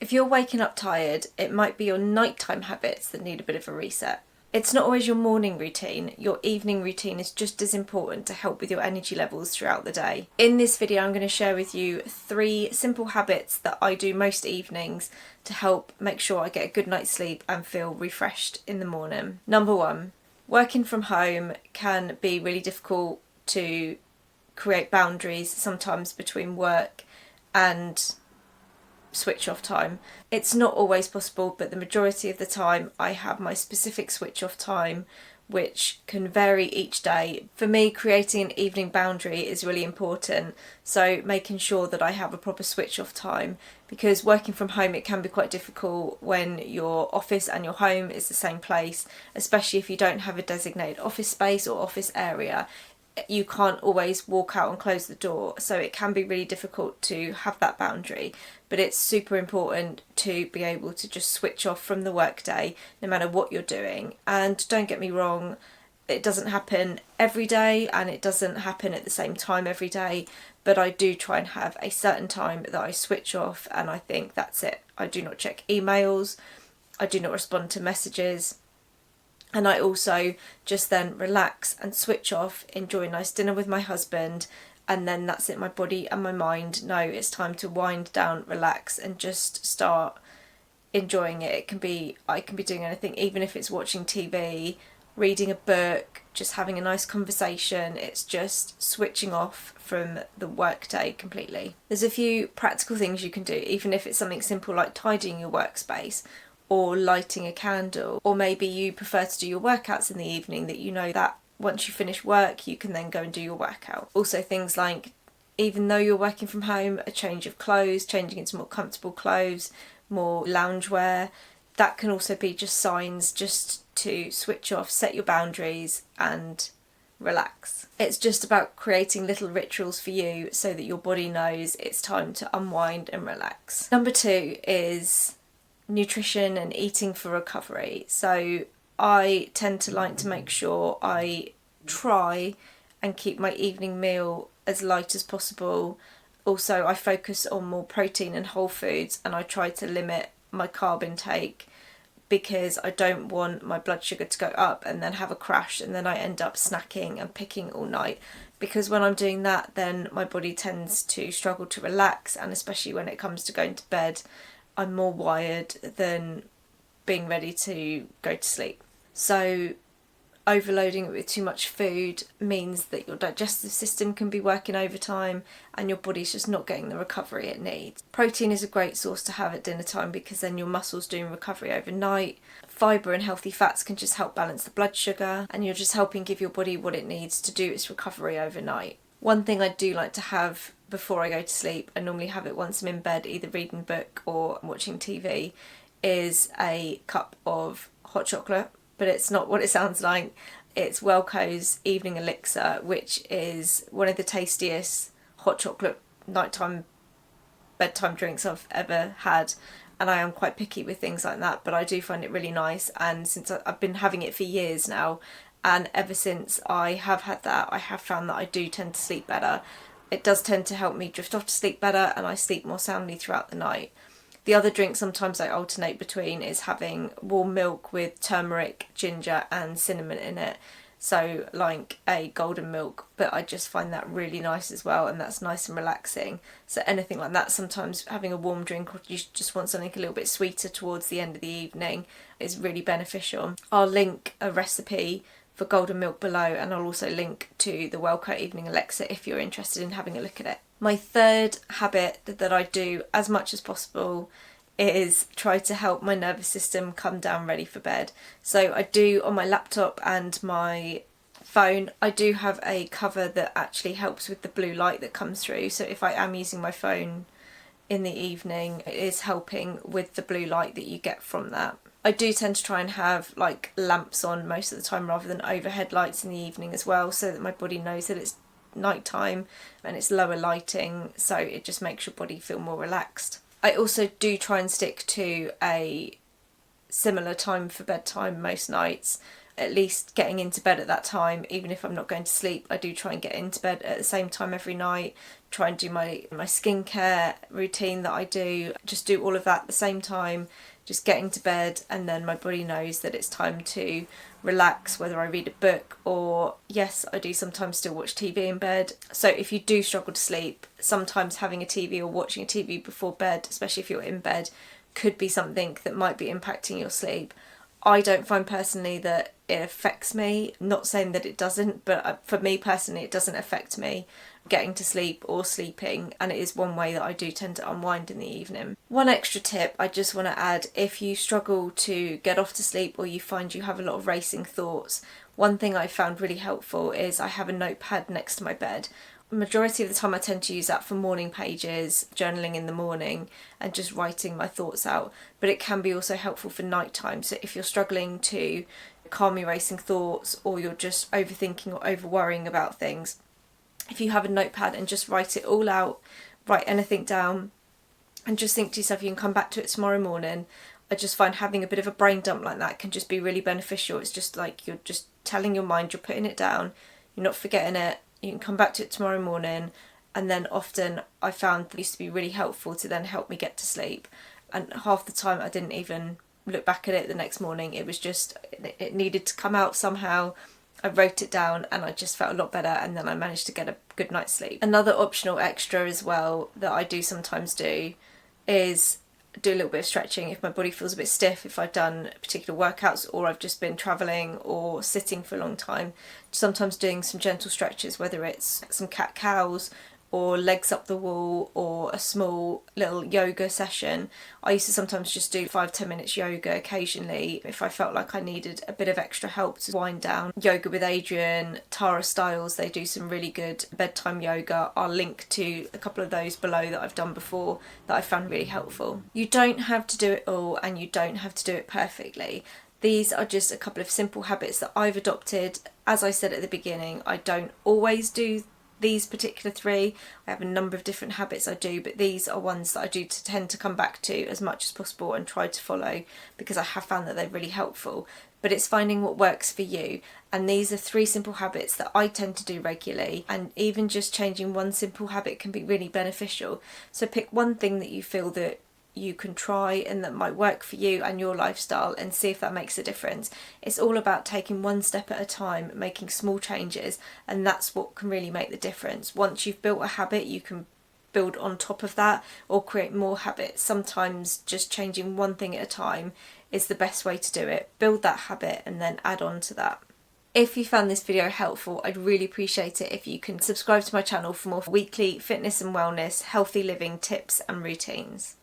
If you're waking up tired, it might be your nighttime habits that need a bit of a reset. It's not always your morning routine. Your evening routine is just as important to help with your energy levels throughout the day. In this video, I'm going to share with you 3 simple habits that I do most evenings to help make sure I get a good night's sleep and feel refreshed in the morning. Number 1, working from home can be really difficult to create boundaries sometimes between work and switch off time. It's not always possible, but the majority of the time I have my specific switch off time, which can vary each day. For me, creating an evening boundary is really important, so making sure that I have a proper switch off time, because working from home, it can be quite difficult when your office and your home is the same place, especially if you don't have a designated office space or office area. You can't always walk out and close the door, so it can be really difficult to have that boundary, but it's super important to be able to just switch off from the workday no matter what you're doing. And don't get me wrong, it doesn't happen every day and it doesn't happen at the same time every day, but I do try and have a certain time that I switch off, and I think that's it. I do not check emails, I do not respond to messages, and I also just then relax and switch off, enjoy a nice dinner with my husband, and then that's it. My body and my mind know it's time to wind down, relax, and just start enjoying it. I can be doing anything, even if it's watching TV, reading a book, just having a nice conversation. It's just switching off from the workday completely. There's a few practical things you can do, even if it's something simple like tidying your workspace, or lighting a candle, or maybe you prefer to do your workouts in the evening, that you know that once you finish work you can then go and do your workout. Also things like, even though you're working from home, a change of clothes, changing into more comfortable clothes, more loungewear, that can also be just signs just to switch off, set your boundaries and relax. It's just about creating little rituals for you so that your body knows it's time to unwind and relax. Number 2 is nutrition and eating for recovery. So I tend to like to make sure I try and keep my evening meal as light as possible. Also, I focus on more protein and whole foods, and I try to limit my carb intake because I don't want my blood sugar to go up and then have a crash and then I end up snacking and picking all night, because when I'm doing that then my body tends to struggle to relax, and especially when it comes to going to bed, I'm more wired than being ready to go to sleep. So overloading it with too much food means that your digestive system can be working overtime and your body's just not getting the recovery it needs. Protein is a great source to have at dinner time, because then your muscles doing recovery overnight. Fibre and healthy fats can just help balance the blood sugar, and you're just helping give your body what it needs to do its recovery overnight. One thing I do like to have before I go to sleep, I normally have it once I'm in bed, either reading a book or watching TV, is a cup of hot chocolate. But it's not what it sounds like. It's Welleco's Evening Elixir, which is one of the tastiest hot chocolate nighttime bedtime drinks I've ever had. And I am quite picky with things like that, but I do find it really nice. And since I've been having it for years now, and ever since I have had that, I have found that I do tend to sleep better. It does tend to help me drift off to sleep better, and I sleep more soundly throughout the night. The other drink sometimes I alternate between is having warm milk with turmeric, ginger and cinnamon in it. So like a golden milk, but I just find that really nice as well, and that's nice and relaxing. So anything like that, sometimes having a warm drink, or you just want something a little bit sweeter towards the end of the evening, is really beneficial. I'll link a recipe for golden milk below, and I'll also link to the Welleco Evening Elixir if you're interested in having a look at it. My third habit that I do as much as possible is try to help my nervous system come down ready for bed. So I do, on my laptop and my phone, I do have a cover that actually helps with the blue light that comes through. So if I am using my phone in the evening, it is helping with the blue light that you get from that. I do tend to try and have like lamps on most of the time rather than overhead lights in the evening as well, so that my body knows that it's nighttime and it's lower lighting, so it just makes your body feel more relaxed. I also do try and stick to a similar time for bedtime most nights. at least getting into bed at that time. Even if I'm not going to sleep, I do try and get into bed at the same time every night, try and do my skincare routine that I do, just do all of that at the same time, just getting to bed, and then my body knows that it's time to relax, whether I read a book or, yes, I do sometimes still watch TV in bed. So if you do struggle to sleep, sometimes having a TV or watching a TV before bed, especially if you're in bed, could be something that might be impacting your sleep. I don't find personally that it affects me. Not saying that it doesn't, but for me personally, it doesn't affect me getting to sleep or sleeping, and it is one way that I do tend to unwind in the evening. One extra tip I just want to add: if you struggle to get off to sleep or you find you have a lot of racing thoughts, one thing I found really helpful is I have a notepad next to my bed. Majority of the time I tend to use that for morning pages, journaling in the morning and just writing my thoughts out, but it can be also helpful for nighttime. So if you're struggling to calm your racing thoughts, or you're just overthinking or over worrying about things, if you have a notepad and just write it all out, write anything down and just think to yourself you can come back to it tomorrow morning. I just find having a bit of a brain dump like that can just be really beneficial. It's just like you're just telling your mind, you're putting it down, you're not forgetting it, you can come back to it tomorrow morning. And then often I found that used to be really helpful to then help me get to sleep, and half the time I didn't even look back at it the next morning. It was just, it needed to come out somehow. I wrote it down and I just felt a lot better, and then I managed to get a good night's sleep. Another optional extra as well that I do sometimes do is do a little bit of stretching if my body feels a bit stiff, if I've done particular workouts or I've just been travelling or sitting for a long time. Sometimes doing some gentle stretches, whether it's some cat-cows or legs up the wall or a small little yoga session. I used to sometimes just do 5-10 minutes yoga occasionally if I felt like I needed a bit of extra help to wind down. Yoga with Adrian, Tara Stiles, they do some really good bedtime yoga. I'll link to a couple of those below that I've done before that I found really helpful. You don't have to do it all and you don't have to do it perfectly. These are just a couple of simple habits that I've adopted. As I said at the beginning, I don't always do these particular 3. I have a number of different habits I do, but these are ones that I do tend to come back to as much as possible and try to follow, because I have found that they're really helpful. But it's finding what works for you, and these are 3 simple habits that I tend to do regularly, and even just changing one simple habit can be really beneficial. So pick one thing that you feel that you can try and that might work for you and your lifestyle, and see if that makes a difference. It's all about taking one step at a time, making small changes, and that's what can really make the difference. Once you've built a habit, you can build on top of that or create more habits. Sometimes just changing one thing at a time is the best way to do it. Build that habit and then add on to that. If you found this video helpful, I'd really appreciate it if you can subscribe to my channel for more weekly fitness and wellness, healthy living tips and routines.